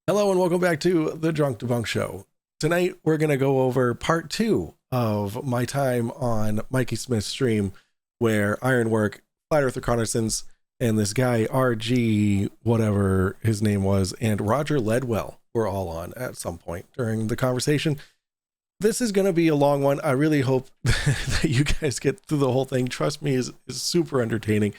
Hello and welcome back to the Drunk Debunk Show. Tonight we're going to go over part 2 of my time on Mikey Smith's stream where Ironwork, Flat Earth Reconnaissance, and this guy RG, whatever his name was, and Roger Ledwell were all on at some point during the conversation. This is going to be a long one. I really hope that you guys get through the whole thing. Trust me, is super entertaining.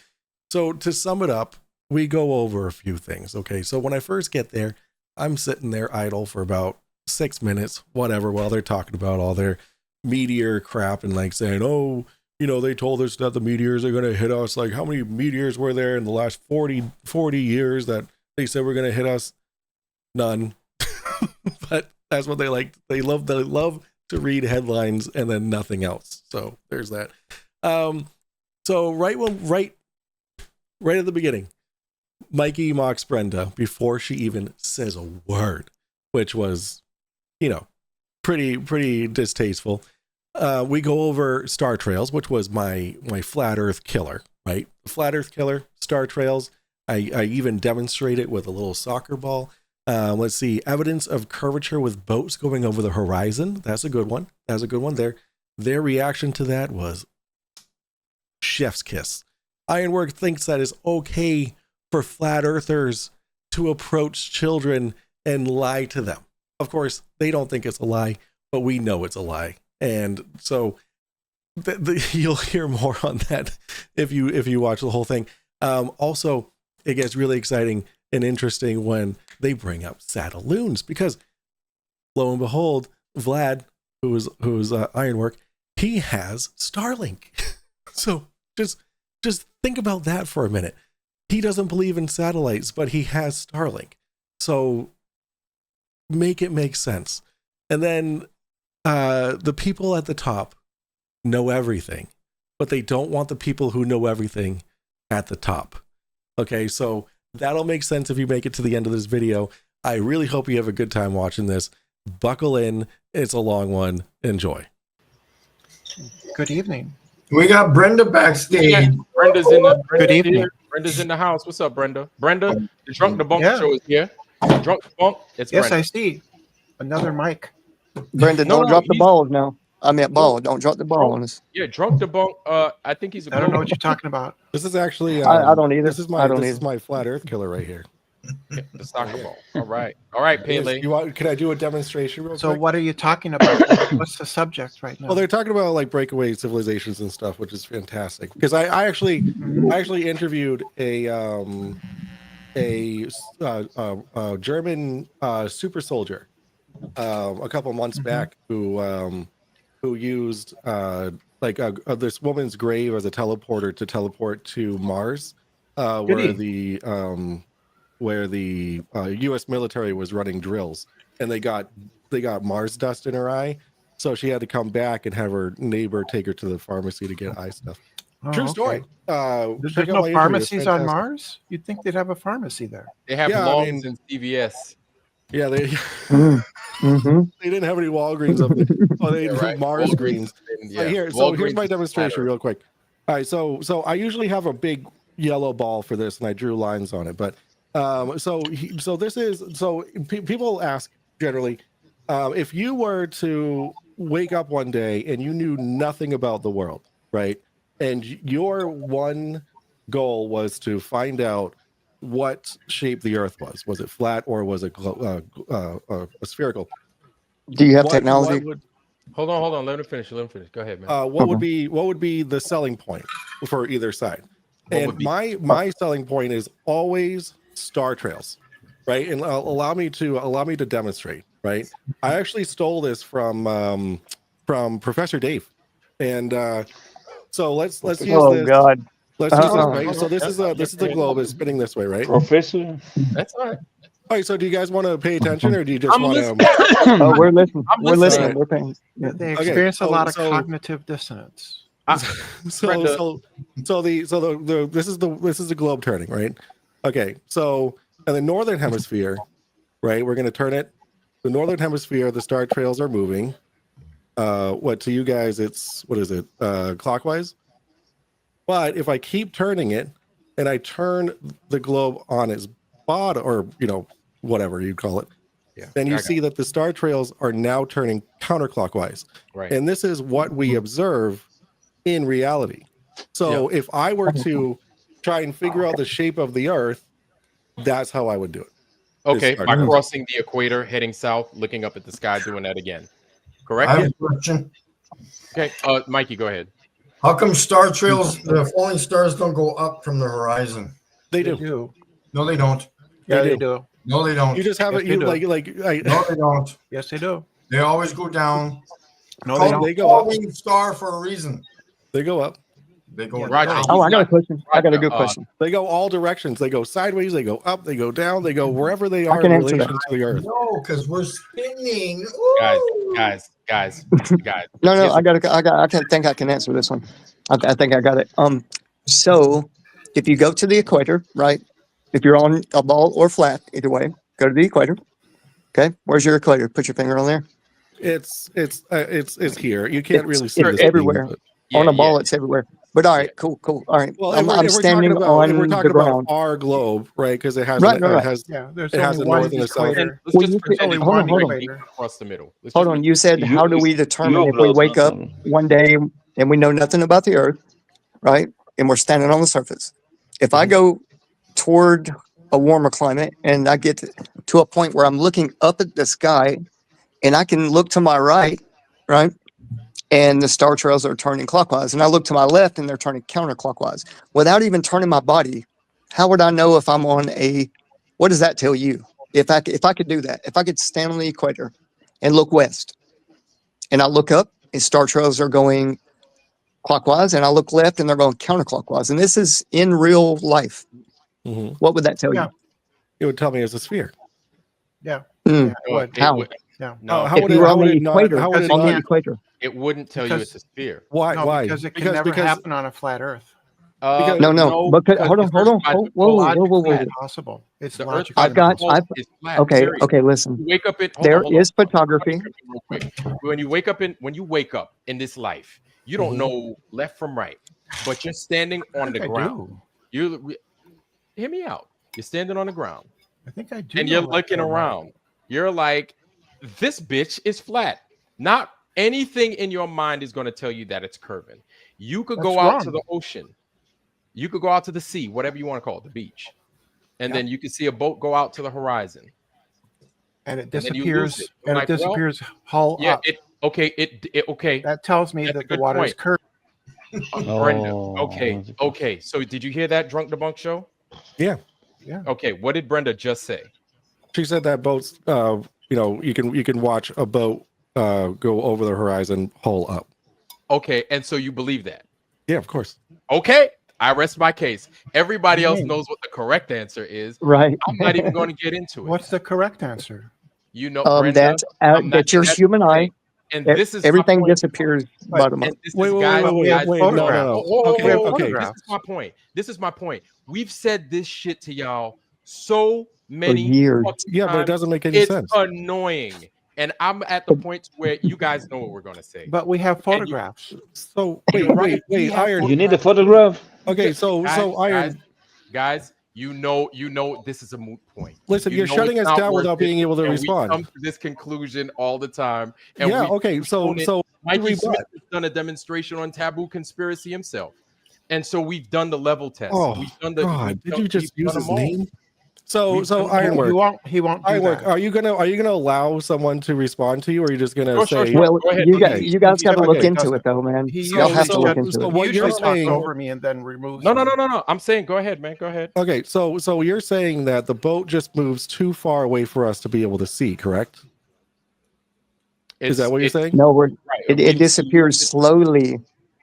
So to sum it up, we go over a few things. Okay, so when I first get there, I'm sitting there idle for about 6 minutes, whatever, while they're talking about all their meteor crap and like saying, oh, you know, they told us that the meteors are going to hit us. Like, how many meteors were there in the last 40 years that they said were going to hit us? None. But that's what they like. They love to read headlines and then nothing else. So there's that. So right at the beginning, Mikey mocks Brenda before she even says a word, which was, you know, pretty distasteful. We go over Star Trails, which was my flat Earth killer, right? Flat Earth killer, Star Trails. I even demonstrate it with a little soccer ball. Let's see, evidence of curvature with boats going over the horizon. That's a good one. That's a good one. Their reaction to that was chef's kiss. Ironwork thinks that is okay for flat earthers to approach children and lie to them. Of course, they don't think it's a lie, but we know it's a lie. And so you'll hear more on that if you watch the whole thing. Also, it gets really exciting and interesting when they bring up Saddaloons, because lo and behold, Vlad, who's Ironwork, he has Starlink. So just think about that for a minute. He doesn't believe in satellites, but he has Starlink. So make it make sense. And then the people at the top know everything, but they don't want the people who know everything at the top. Okay, so that'll make sense if you make it to the end of this video. I really hope you have a good time watching this. Buckle in. It's a long one. Enjoy. Good evening. We got Brenda backstage. Yeah, Brenda's in the Good evening. here. Brenda's in the house. What's up, Brenda? Brenda, the Drunk Debunk show is here. Drunk Debunk. It's Yes, Brenda. I see. Another mic. Brenda, No, don't drop the he's- balls now. I meant ball. Don't drop the ball on us. Yeah, Drunk Debunk. I think he's a I don't know what you're talking about. This is actually I don't either. This is I don't this either. is my flat Earth killer right here. the soccer ball. All right, Pele. Can I do a demonstration real So quick? what are you talking about? What's the subject right now? Well, they're talking about like breakaway civilizations and stuff, which is fantastic. Because I actually interviewed a German super soldier a couple months back who used this woman's grave as a teleporter to teleport to Mars, where the U.S. military was running drills, and they got Mars dust in her eye, so she had to come back and have her neighbor take her to the pharmacy to get eye stuff. Oh, True okay. story. There's Check out no my interview. It's pharmacies on fantastic. Mars? You'd think they'd have a pharmacy there. They have Yeah, I Longs mean- and CVS. Yeah, they Mm-hmm. they didn't have any Walgreens up there. Oh, they Yeah, right. Mars Walgreens greens. and- Right, here's Walgreens my is demonstration better. real quick. All right, so I usually have a big yellow ball for this, and I drew lines on it. But people ask generally, if you were to wake up one day and you knew nothing about the world, right, and your one goal was to find out what shape the Earth was it flat or was it spherical? Do you have What technology? would, Hold on. Let him finish. Go ahead, man. what would be the selling point for either side? What And would be- my selling point is always Star Trails, right? And allow me to demonstrate, right? I actually stole this from Professor Dave, and so let's use Oh this. God! Let's use this, Uh-uh. right? So this is the globe is spinning this way, right? Professor, That's all right. All right. So do you guys want to pay attention, or do you just I'm want listening. to? Oh, we're listening. I'm We're listening. listening. We're paying. Yeah. They Okay, experience a lot of so- cognitive dissonance. So this is the globe turning, right? Okay, so in the northern hemisphere, right, we're going to turn it. The northern hemisphere, the star trails are moving. What to you guys? It's what is it? Clockwise. But if I keep turning it, and I turn the globe on its bottom, or whatever you call it, Yeah. then you I got see that the star trails are now turning counterclockwise. Right. And this is what we observe in reality. So if I were to try and figure out the shape of the Earth, that's how I would do it. Okay, star by trails. crossing the equator, heading south, looking up at the sky, doing that again. Correct? I have a question. Okay, Mikey, go ahead. How come star trails, the falling stars don't go up from the horizon? They do. No, they don't. Yeah, They they do. do. No, they don't. You just have Yes, it. they You do. No, they don't. Yes, they do. They always go down. No, they Called don't. They go up. falling star for a reason. They go up. They go Yeah, Roger, down. Oh, he's I got a not- question. I got a good Roger, question. They go all directions. They go sideways. They go up. They go down. They go wherever they I are can in answer relation that. to the Earth. No, because we're spinning. guys, Ooh. guys. No, Here's I think I can answer this one. I think I got it. So if you go to the equator, right? If you're on a ball or flat, either way, go to the equator. Okay, where's your equator? Put your finger on there. It's here. You can't really see It's this everywhere. thing, but- Yeah, On a ball, yeah. it's everywhere. But all right, cool. All right, Well, I'm standing if on we're the talking about ground. our globe, right? Because it has Right. Yeah, there's It has only a one north and a south. And equator. let's Well, just you pretend only it's one one equator. across the middle. Let's Hold just on. You said, how do we determine if we know wake up something. one day and we know nothing about the Earth, right? And we're standing on the surface. If I go toward a warmer climate and I get to a point where I'm looking up at the sky and I can look to my right, right? And the star trails are turning clockwise. And I look to my left and they're turning counterclockwise. Without even turning my body, how would I know if I'm on what does that tell you? If I could do that, if I could stand on the equator and look west and I look up and star trails are going clockwise and I look left and they're going counterclockwise. And this is in real life. Mhm. What would that tell Yeah. you? It would tell me it's a sphere. Yeah. Mm. Yeah, it would. How? Yeah. No, How If would you it- were how on would the it not- equator, how would it on the not- equator. it wouldn't tell you Because- it's a sphere. Why? No, Why? because it can never happen on a flat Earth. Because- No. Because, hold on. it's logical. Whoa. Logically impossible. It's The Earth logically by I've got- impossible. default is flat. Okay. period. Okay. Listen, You wake up in there is photography. Real quick. When you wake up in this life, you don't Mhm. know left from right, but you're standing on the I ground. do. You hear me out. You're standing on the ground I think I do. and you're know looking that. around. You're like, this bitch is flat. Not anything in your mind is going to tell you that it's curving. You could go That's out to wrong. the ocean. You could go out to the sea, whatever you want to call it, the beach. And then you can see a boat go out to the horizon. And it then you lose disappears. it. And Like, it disappears hull Yeah, up. okay. That tells me That's a that the good water is point. curved. Brenda. Oh, Okay. So did you hear that Drunk Debunk show? Yeah. Okay. What did Brenda just say? She said that boats, you can watch a boat go over the horizon, hull up. Okay. And so you believe that? Yeah, of course. Okay. I rest my case. Everybody else knows what the correct answer is. Right. I'm not even going to get into it. What's the correct answer? You know, Brenda, I'm not- That's your human eye. and this is my Everything point. disappears bottom up. And this Wait, is wait, guys, wait, wait, guys, wait, no, no. Okay, We have okay. This photographs. is my point. This is my point. We've said this shit to y'all so many years. fucking Yeah, but it times. doesn't make any It's sense. annoying. And I'm at the point where you guys know what we're gonna say. But we have photographs. So You're right. We have Iron. You need a photograph? Okay, so Iron. guys, you know this is a moot point. Listen, You you're know shutting it's us not down worth without it, being able to and respond. We come to this conclusion all the time. And Yeah. we- Okay. So Mikey rebut. Smith has done a demonstration on taboo conspiracy himself, and so we've done the level test. Oh We've done the. God! we've Did done- you just we've use done his them all. name? So We've done- Ironwork. He won't do Ironwork. that. Are you gonna allow someone to respond to you, or are you just gonna Sure, say? sure. Well, Go ahead. you Okay. guys got to look Okay. into it, though, man. He Y'all have to so- look into so it. what He you're usually talks saying- over me and then removes. No. me. I'm saying, go ahead, man. Go ahead. Okay, so you're saying that the boat just moves too far away for us to be able to see, correct? Is that what you're saying? No, Right. it disappears slowly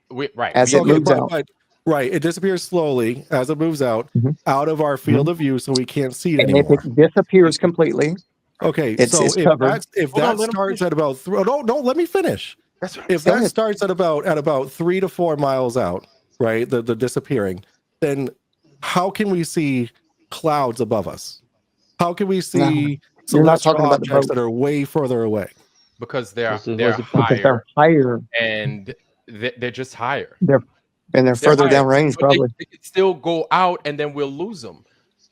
Right. as We- it moves out. But right, it disappears slowly as it moves out Mhm. out of our field of view, so we can't see it And if anymore. it disappears completely, Okay, it's so if covered. that Hold on, let him starts finish. at about no, let me finish. That's right. If Go that ahead. starts at about 3 to 4 miles out, right, the disappearing, then how can we see clouds above us? How can we see You're not celestial talking about the objects boat. that are way further away? Because they're Because it they're was a- because higher they're higher and they're just higher. and they're They're further higher. downrange, But probably. they could still go out, and then we'll lose them.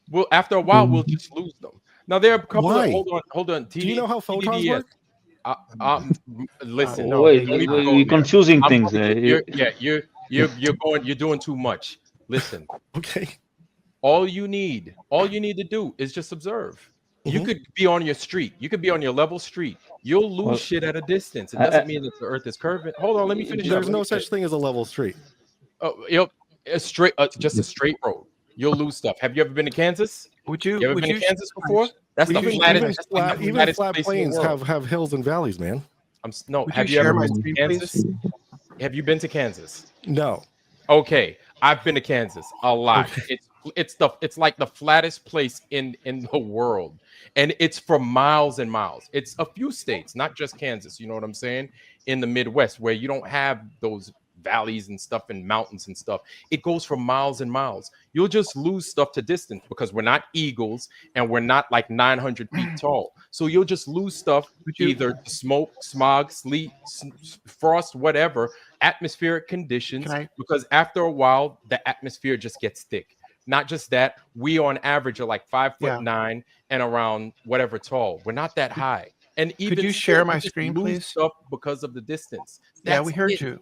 Well, after a while, we'll just lose them. Now there are a couple Why? of hold on. Do you know how photons TDDS. work? Listen. No, Wait, don't even go we're there. confusing I'm things. going- you're doing too much. Listen. Okay. All you need to do is just observe. You Mhm. could be on your street. You could be on your level street. You'll lose Well, shit at a distance. It doesn't mean that the Earth is curving. Hold on, let me finish. There's up. no such thing as a level street. Oh, a straight, just a straight road. You'll lose stuff. Have you ever been to Kansas? Would You ever been to Kansas before? That's the Even, flattest. even that's the flat, even flattest flat place in the plains world. have hills and valleys, man. No. Would Have you you ever share my been to screen, Kansas? Have you been to Kansas? No. Okay, I've been to Kansas a lot. It's like the flattest place in the world, and it's for miles and miles. It's a few states, not just Kansas. You know what I'm saying? In the Midwest, where you don't have those valleys and stuff and mountains and stuff, it goes for miles and miles. You'll just lose stuff to distance because we're not eagles and we're not like 900 feet tall. So you'll just lose stuff either to smoke, smog, sleet, frost, whatever, atmospheric conditions, because after a while the atmosphere just gets thick. Not just that, we on average are like 5'9" and around whatever tall. We're not that high. And even Could you still, share my just screen, lose please? stuff because of the distance. Yeah, That's we heard it. you.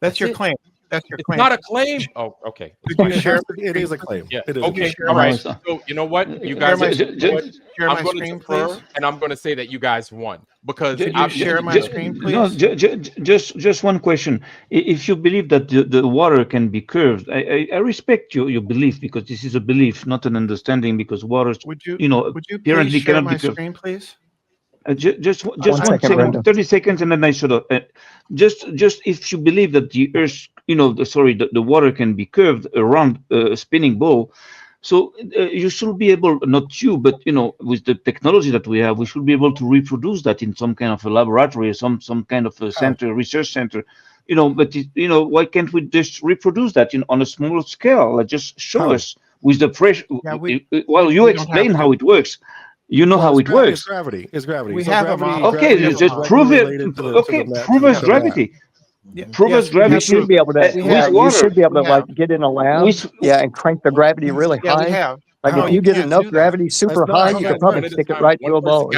That's your it. claim. That's your It's claim. not a claim. Oh, okay. Could you share? It is a claim. Yeah. It is a Okay. claim. All right. No, it's not. So you know what? You Share guys, my, ju- ju- share I'm my going to screen, defer, please. and I'm going to say that you guys won because Could you share my screen, No, please? just one question. If you believe that the water can be curved, I respect your belief, because this is a belief, not an understanding, because water, Would you apparently please share cannot my be curved. screen, please? Just One one second, second, Brenda. 30 seconds, and then I shut up. Just if you believe that the Earth, the water can be curved around a spinning ball, so you should be able, not you, but with the technology that we have, we should be able to reproduce that in some kind of a laboratory or some kind of a center, research center. But why can't we just reproduce that on a small scale? Like, just show us with the pressure. Yeah, While you we don't have explain to. how it works. You know how it It's works. gravity. It's gravity. We So have a gravity, model. Okay, gravity is just directly prove it. related to the Okay, map- prove to us the map. gravity. Yeah, Prove yes, us we have You gravity should be able to. We with have- You water. should be able to We have- like get in a lab. With- And crank the gravity really Yeah, we high. have. Like No, if you get can't enough do that. gravity super That's not high, how you that could probably One at a stick it time. right One to a person- ball.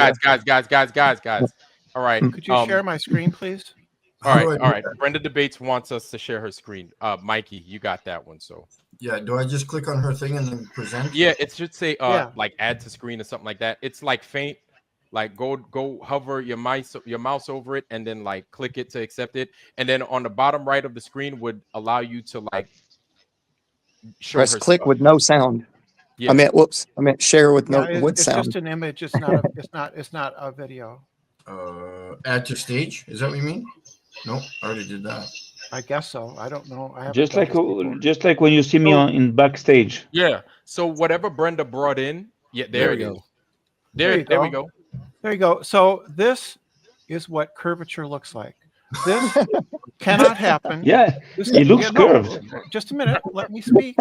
Yeah. Guys. All right. Could you share my screen, please? All How do I right. do All right. that? Brenda Debates wants us to share her screen. Mikey, you got that one. So Yeah, do I just click on her thing and then present? yeah, it should say Yeah. like add to screen or something like that. It's like faint. Like go hover your mouse over it and then like click it to accept it. And then on the bottom right of the screen would allow you to like show Press her click stuff. with no sound. Yeah. I meant share with no Yeah, with it's sound. just an image. It's not. It's not a video. Add to stage. Is that what you mean? No, I already did that. I guess so. I don't know. I haven't Just done like this before. just like when you see me in backstage. Yeah. So whatever Brenda brought in, there There it we is. go. There we go. There you go. So this is what curvature looks like. This cannot happen. Yeah, This, it looks no, curved. just a minute. Let me speak.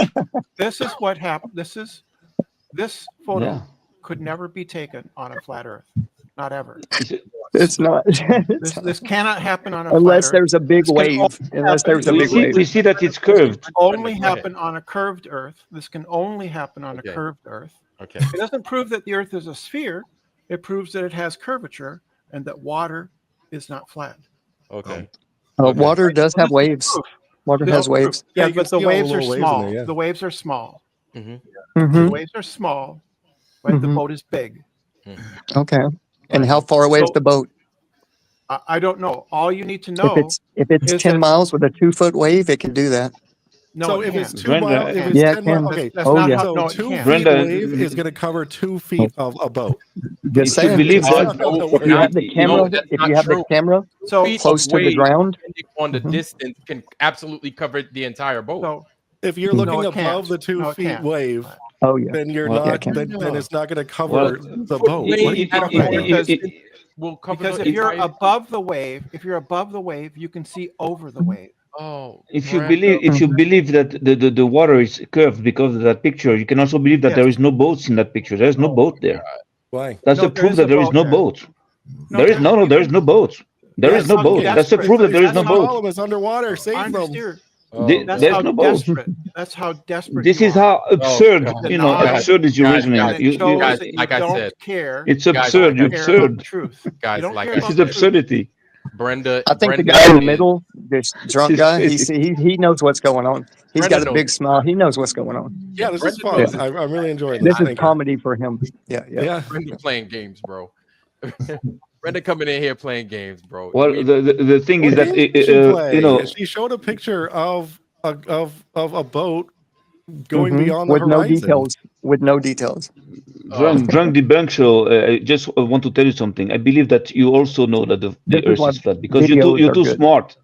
This is what happened. This photo Yeah. could never be taken on a flat Earth. Not ever. It's not. This cannot happen on a Unless flat Earth. there's a big This can wave. Unless there's a We big see, wave. we see that it's curved. This can only Go ahead. happen on a curved Earth. This can only happen on Okay. a curved Earth. Okay. It doesn't prove that the Earth is a sphere. It proves that it has curvature and that water is not flat. Okay. Water does So have this is waves. proof. Water This has is proof. waves. Yeah, Yeah, you can but the see all the waves are little waves in small. there, yeah. The waves are small. Mhm. The Mhm. waves are small, right? The Mhm. boat is big. Okay. And how far away is So- the boat? I don't know. All you need to know If it's is 10 that- miles with a 2-foot wave, it can do that. no, So it if it's can't. 2 Brenda, miles, if it's Yeah, it 10 can. miles, okay. That's Oh, not yeah. how. So No, it 2 can't. feet Brenda, wave is going to cover 2 feet of a boat. Just If you saying. believe That's that, not how it If works. you have the camera, No, that's if not you have true. the camera So, Feet close of to the wave, ground, depending on the Mhm. distance, can absolutely cover the entire boat. so If you're No, looking it above can't. the 2 No, it feet can't. wave, oh yeah. then you're Well, yeah, it not. can. Then it's not going to cover Well, the boat. What are you talking about? Will cover because the if you're entire- above the wave, you can see over the wave. oh, if you Brenda, believe that the water is curved because of that picture, you can also believe that Yes. there is no boats in that picture. There's no boat there. Why? That's No, a there proof is that a there is boat no there. boat. No, There is there is no boat. There Yes, is no boat. yes, That's a proof that there is no that's boat. Problem is underwater. Save them. Understeer. That's There's how no boat. desperate. That's how desperate. This you is are. how absurd, God. you know, Guys, absurd is your guys, reasoning. And it shows guys, that you like I don't said, care. It's You don't absurd. You're care about absurd. the truth. Guys, You don't like care I This about is the truth. absurdity. Brenda. I think the Brenda guy in the is- middle, this drunk This is guy, crazy. he knows what's going on. He's Brenda got a knows big it. smile. He knows what's going on. Yeah, this is Brenda knows fun. it. I'm really enjoying this. This is Thank you. comedy for him. Yeah. Yeah. Brenda playing games, bro. Brenda coming in here playing games, bro. Well, We- the thing is What that games did she play? you know, She showed a picture of a boat going Mhm. beyond the With no horizon. details. With no details. drunk debunk show. I just want to tell you something. I believe that you also know that the This is Earth why is flat because videos you're are too good. smart.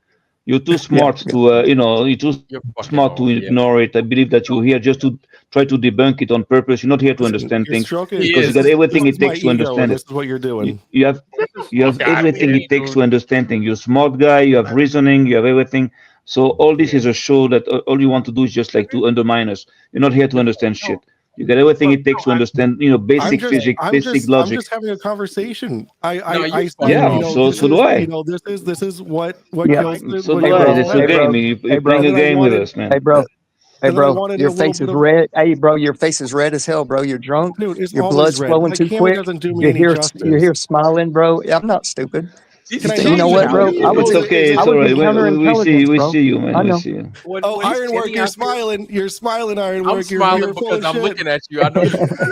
You're too smart yeah. to you know, you're too You're fucking smart to off, yeah. ignore it. I believe that you're here just to try to debunk it on purpose. You're not here to Listen, understand you're things stroking- because you is. got everything this it is my takes to ego, and understand this it. is what you're doing. You have Fuck outta everything here, it takes dude. to understand things. You're a smart guy. You have reasoning. You have everything. So all this is a show that all you want to do is just like to undermine us. You're not here to understand shit. You got everything it takes to understand, you know, basic physics, basic I'm logic. just having a conversation. No, you said, Yeah, you know, so this do is, I. You know, this is what Yeah. kills the. So what do kills I. the It's a Hey, planet. bro. game. You're Hey, bro. playing a And I game with wanted- us, man. Hey, bro. Hey, And then I bro. wanted Your a little face is bit of- red. Hey, bro. Your face is red as hell, bro. You're drunk. Dude, it's Your always blood's red. flowing My too camera quick. doesn't do me You're any here. justice. You're here smiling, bro. Yeah, I'm not stupid. He's Can I You know what, bro? tell you? I was- It's okay. I It's was all right. in We counterintelligence, we bro. see you, man. I We know. see you. Oh, Ironwork, you're smiling. You're smiling, Ironwork. I'm smiling you're full because of I'm shit. looking at you. I know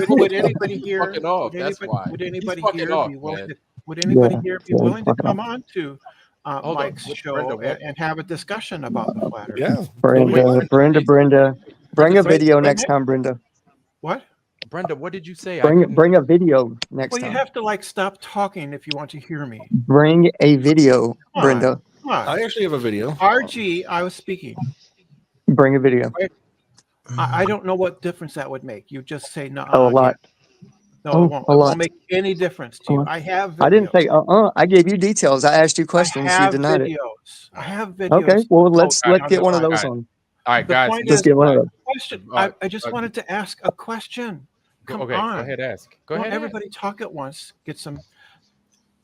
Would anybody here? fucking off. Would That's anybody, why. would He's anybody fucking here off, be willing man. to? Would anybody Yeah, here be yeah, willing to fucking come on to Hold on. Mike's What, show Brenda, what? and have a discussion about the flat Earth? Yeah. Brenda. Bring a Wait, video wait, next wait. time, Brenda. What? Brenda, what did you say? Bring a video next Well, you time. have to like stop talking if you want to hear me. Bring a video, on. Brenda. Come on. I actually have a video. RG, I was speaking. Bring a video. I don't know what difference that would make. You just say no. Oh, a lot. No, Oh, it won't. a It lot. won't make any difference to you. I have videos. I didn't say I gave you details. I asked you I questions. You have denied videos. it. I have videos. Okay. Well, let's Oh, get one of those Alright. on. All right, The guys. point Let's is, get one of those. question. Alright, I just wanted to ask a question. Come Okay, on. go ahead, ask. Go Don't ahead. everybody talk at once. Get some.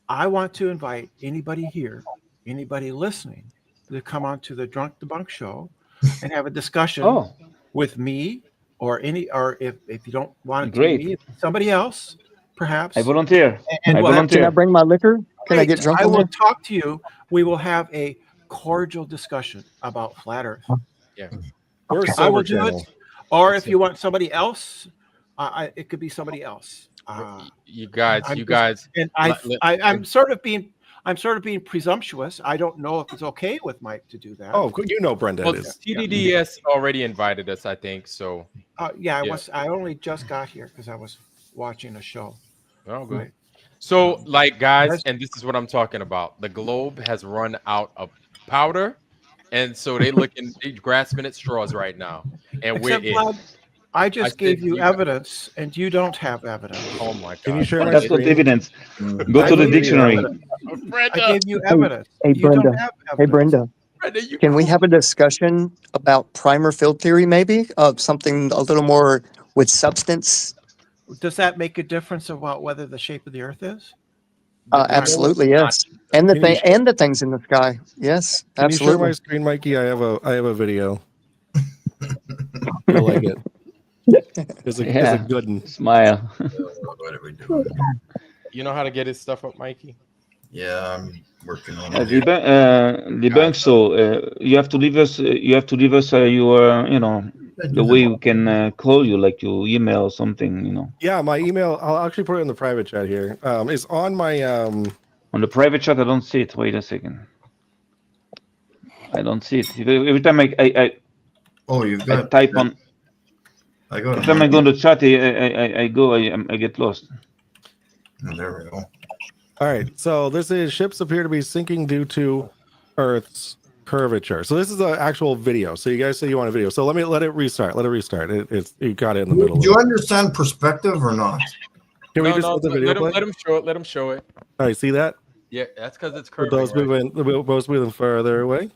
I want to invite anybody here, anybody listening, to come on to the Drunk Debunk show and have a discussion Oh, with me or if you don't want it to Great. be me, somebody else, perhaps. I volunteer. And I we'll have- Can I volunteer. bring my liquor? Can I get Great. drunk I on will there? talk to you. We will have a cordial discussion about flat Earth. We're a I sober will do channel. it. Or if you want somebody else, it could be somebody else. You guys, I'm you just- guys. And let- I'm sort of being presumptuous. I don't know if it's okay with Mike to do that. Oh, you know Brenda Well, is. TDDS already invited us, I think. So, Yeah, Yeah. I only just got here because I was watching a show. oh, good. Right. So, like, guys, Yes. and this is what I'm talking about. The globe has run out of powder, and so they grasping at straws right now, and Except, we're in. Vlad, I just I gave said you you- evidence, and you don't have evidence. Oh my god! Can you share my That's not screen? evidence. Go I to the gave you dictionary. evidence. I Brenda, gave you evidence. Hey, You don't Brenda. have Hey, evidence. Brenda. Brenda, you Can we cool. have a discussion about primer field theory, maybe? Of something a little more with substance? Does that make a difference about whether the shape of the Earth is? Absolutely, yes. And the Can you thing and the things in the sky. Yes, Can you share absolutely. my screen, Mikey? I have a video. You'll like it. It's a good one. Smile. What are we doing? You know how to get his stuff up, Mikey? Yeah, I'm working on The it. bank. So you have to leave us. You have to leave us your, you know, the way we can call you, like your email or something. You know, Yeah, my email. I'll actually put it in the private chat here. It's on my on the private chat. I don't see it. Wait a second. I don't see it. Every time Oh, you've I got. type on. I got. Every time I go on the chat, I get lost. There we go. All right, so this is ships appear to be sinking due to Earth's curvature. So this is an actual video. So you guys say you want a video. So let it restart. Let it restart. It's you got it in the middle. Do you understand perspective or not? Can we No, just no, let the video play? let him show it. Let him show it. All right, see that? Yeah, that's because it's With curving. those moving further away,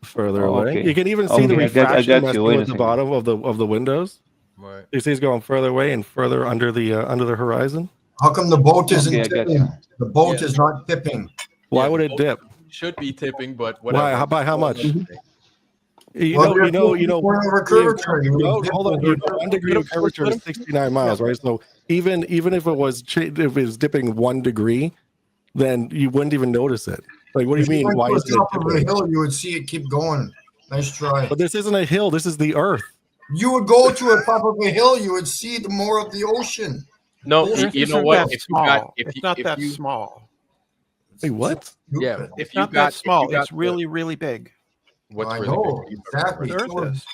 further Oh, away. okay. You can even see the Okay, I got refraction you. messing Wait a with the second. bottom of the windows. Right. You see, it's going further away and further under the horizon. How come the boat isn't Okay, I got tipping? you. The boat Yeah. is not tipping. Why Yeah, would the it boat dip? Should be tipping, but whatever. Why? By how much? You Well, know, point over curvature. You no, would hold on. dip over 1 degree of curvature is 69 miles, right? So even if it was dipping 1 degree, then you wouldn't even notice it. Like, what do you If you mean? went Why to is the it top of a dipping? hill, you would see it keep going. Nice try. But this isn't a hill. This is the Earth. You would go to the top of a hill, you would see the more of the ocean. No, The Earth you know isn't what? that If you got, small. if It's you, not if that you, small. Wait, what? yeah, Stupid. if It's you not got, that small. if you got It's really, really big. what's I really know, big? exactly. The Earth is.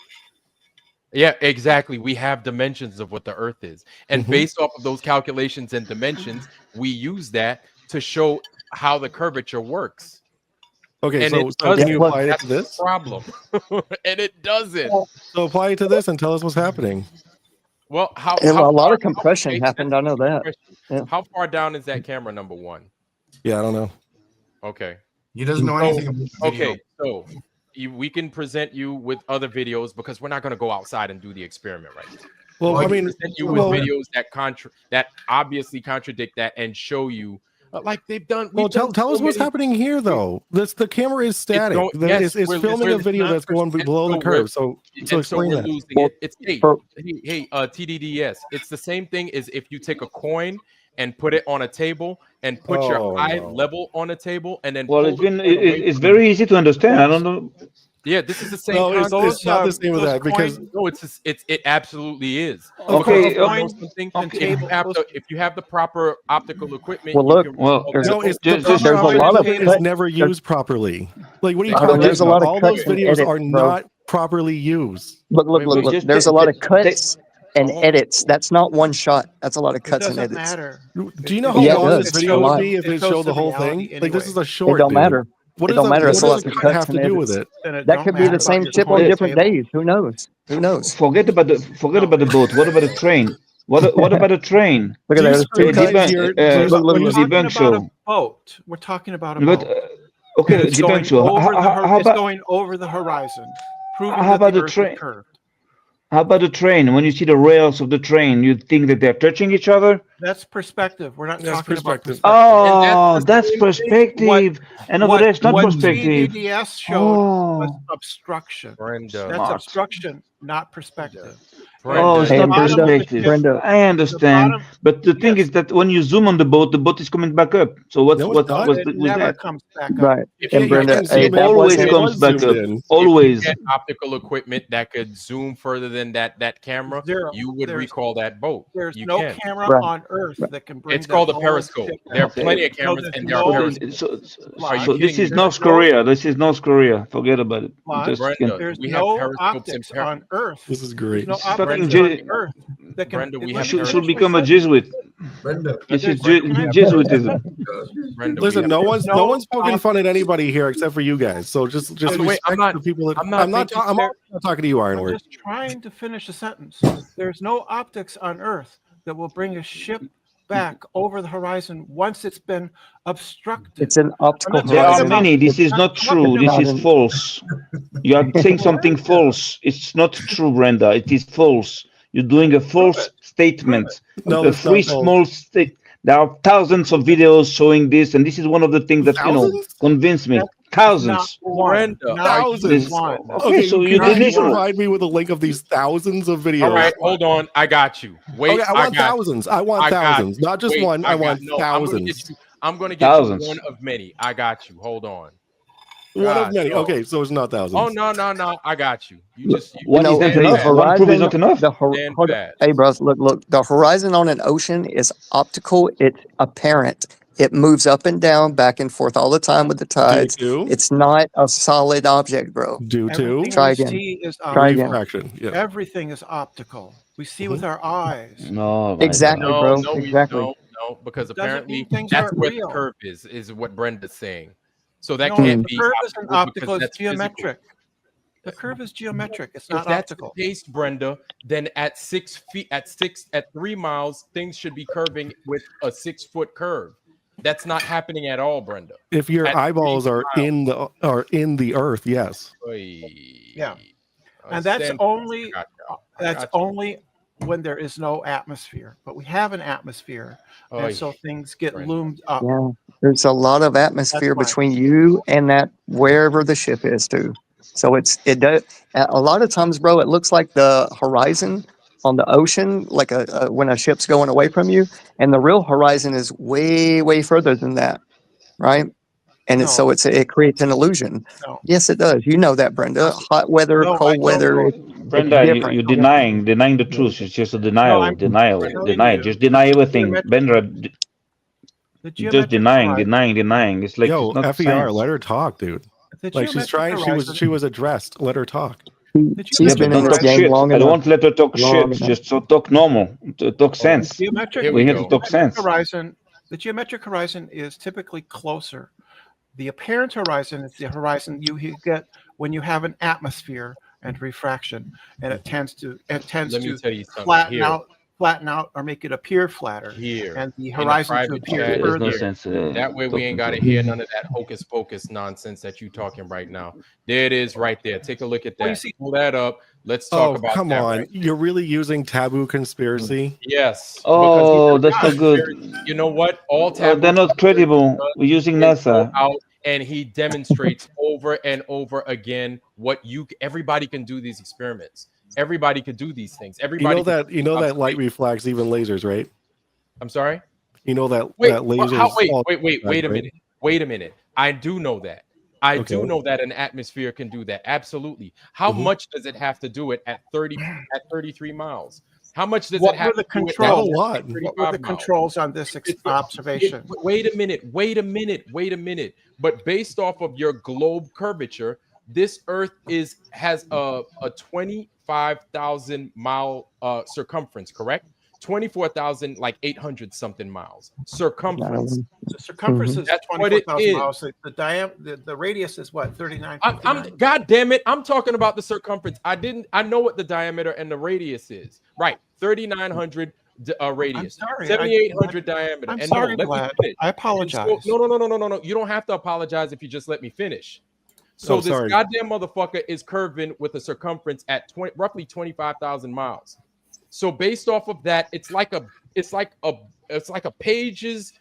Yeah, exactly. We have dimensions of what the Earth is, and Mhm. based off of those calculations and dimensions, we use that to show how the curvature works. Okay, And so it can doesn't. you well, apply it That's to the this? problem, and it doesn't. So apply it to this and tell us what's happening. Well, how a lot far? of compression Okay, happened. I know that. question. Yeah. How far down is that camera number 1? Yeah, I don't know. Okay. He doesn't know So, anything about the video. okay, so we can present you with other videos because we're not going to go outside and do the experiment right now. Well, Well, I We mean, present you with well, videos that obviously contradict that and show you like they've done. well, We've done tell us so what's many- happening here, though. The camera is static. going- yes, It's we're- filming a it's video not that's going and below the so curve. So and so explain we're that. losing Well, it. It's hey, for- TDDS. It's the same thing as if you take a coin and put it on a table and put your Oh, eye no. level on a table and then Well, pull it's the been coin away it's from very easy to understand. I don't know. Yeah, this is the same No, concept. it's not the same with those that because coins- No, it absolutely is. Okay, Because you okay. know something, Okay. if you have the proper optical equipment, Well, you look, can Well, resolve there's that. no, it's Just- the just- proper there's a lot of equipment is cut- never used properly. Like, what are you Hold on, talking there's a about? lot of All cuts those and videos edits, are bro. not properly used. Look, Wait, just there's a lot of they- cuts and hold on. edits. That's not one shot. That's a lot of It cuts and doesn't edits. matter. Do you know how Yeah, it long does. this A video would lot. be if it showed the whole thing? Like, this is a It short. don't Dude. matter. What It does don't matter. It's a what lot does of a cut cuts have to and do with edits. it? That could be the same chip on different days. Who knows? Who knows? Forget about the boat. What about the train? What about the train? Look at Do you that. There's two guys cuts. here- Look, do look, you look. see- We're talking Debunk about a show. boat. We're talking about a But boat. okay, And it's Debunk going show. over the How it's about going over the horizon, proving how that about the the Earth train? is curved. how about the train? When you see the rails of the train, you think that they're touching each other? That's perspective. We're not That's talking about perspective. perspective. Oh, the that's same thing. perspective. And over there, it's not what perspective. TDDS showed was Oh, obstruction. Brenda, That's Smart. obstruction, not perspective. Oh, it's Hey, not Brenda, perspective. Brenda. I understand. bottom- But the thing Yes. is that when you zoom on the boat is coming back up. So what's No, it's what's not. what's It with never that? comes back up. Right. If And you- Brenda, I can hey, zoom that Always wasn't. comes back zoomed up. in. Always. If you get optical equipment that could zoom further than that camera, Zero. you would There's- recall that boat. There's You no can. camera Right. on Earth that can bring. It's called that a whole periscope. ship There are back. plenty of No, cameras, there's and there are no- periscopes. Are you So this kidding is me? North There's no- Korea. This is North Korea. Forget about it. Lon, Just Brenda, There's we have no periscopes and optics on Earth. This is There's great. no fucking optics J- on Earth that can. Brenda, we let have me should finish my become a sentence. Jesuit. Brenda. This is Can I- Jesuitism. Brenda, Listen, we no have- one's poking fun at anybody here except for you guys. So just Wait, respect I'm not- the people. That, I'm not I'm not talking to you, I'm Ironwork. just trying to finish a sentence. There's no optics on Earth that will bring a ship back over the horizon once it's been obstructed. It's an optical I'm not There are talking about- many. This is not true. This is false. You are saying something false. It's not true, Brenda. It is false. You're doing a false statement. No, A that's not free false. small state. There are thousands of videos showing this, and this is one of the things that Thousands? convinced me. Not Thousands. one. Brenda, Not thousands. one. Okay, so you can didn't. provide me with a link of these thousands of videos? All right, hold on. I got you. Wait, Okay, I want got you. thousands. I want I got thousands, you. not just Wait, one. I want no, thousands. I'm gonna get Thousands. you one of many. I got you. Hold on. One of God, many. no. Okay, so it's not thousands. Oh no. I got you. You just you One No, is not stand enough. fast. One proof is not enough. Stand hold on. fast. Hey, bros, look. The horizon on an ocean is optical. It's apparent. It moves up and down, back and forth all the time with the tides. Due to? It's not a solid object, bro. Due to? Everything Try we again. see is Try optical. again. Refraction. Yeah. Everything is optical. We see with our eyes. No, my Exactly, God. bro. No, Exactly. no, because Doesn't apparently mean things that's aren't what real. the curve is what Brenda's saying. So that No, can't the be curve isn't optical optical. because It's that's physical. geometric. The curve is geometric. It's If not that's optical. the case, Brenda, then at 6 feet, at 3 miles, things should be curving with a 6-foot curve. That's not happening at all, Brenda. If your At eyeballs 3 are in the earth, yes. Yeah. And that's Stand- only I that's got you. only when there is no atmosphere. But we have an atmosphere, Oh, and so things get Brenda. loomed up. Yeah. There's a lot of atmosphere That's why. between you and that wherever the ship is, too. So it does a lot of times, bro. It looks like the horizon on the ocean, like when a ship's going away from you, and the real horizon is way further than that, right? And No. it creates an illusion. No. Yes, it does. You know that, Brenda. Hot weather, No, I cold don't weather, know. Brenda, it's you, different. you're denying the truth. It's just a denial, I'm telling deny. you, Just deny everything, geometric- Brenda. the Just geometric denying, horizon, denying. It's like Yo, it's not FER, science. let her talk, dude. the Like she's geometric trying. horizon, She was addressed. Let her talk. She's Yeah, been but in don't this talk game shit. long I don't enough. want to let her talk Long shit. enough. Just so talk normal, talk Oh, sense. geometric, Here We're we here go. to talk sense. the geometric horizon is typically closer. The apparent horizon is the horizon you get when you have an atmosphere and refraction, and it tends to Let me tell you something. flatten out, or make it appear flatter, Here and the in the horizon to private appear chat, There's no further. sense. that way we ain't got to hear none of that hocus pocus nonsense that you talking right now. There it is, right there. Take a look at Well, you that. see- Pull that up. Let's talk Oh, about come that. on. Right. You're really using taboo conspiracy? Yes. Oh, because that's not good. you know what? All They're taboo not credible. We're using is go NASA. out and he demonstrates over and over again what everybody can do these experiments. Everybody could do these things. Everybody You know that light reflects even lasers, right? I'm sorry. You know that Wait, that lasers. wait a minute. Wait a minute. I do know that. I do Okay. know that an atmosphere can do that. Absolutely. How Mhm. much does it have to do it at 33 miles? How much does What it have were the to do it Not a controls? lot. What were the 35 miles? controls on this observation? Wait a minute. But based off of your globe curvature, this Earth has a 25,000 mile circumference, correct? 24,000 like 800 something miles circumference. The circumference is That's what it 24,000 is. miles. The radius is what, 39? I'm God damn it, I'm talking about the circumference. I know what the diameter and the radius is. Right, 3,900 radius, I'm sorry, 7,800 diameter. I'm And sorry, let me Vlad. finish. I And apologize. so, no. You don't have to apologize if you just let me finish. So Oh, this sorry. goddamn motherfucker is curving with a circumference at roughly 25,000 miles. So based off of that, it's like a pages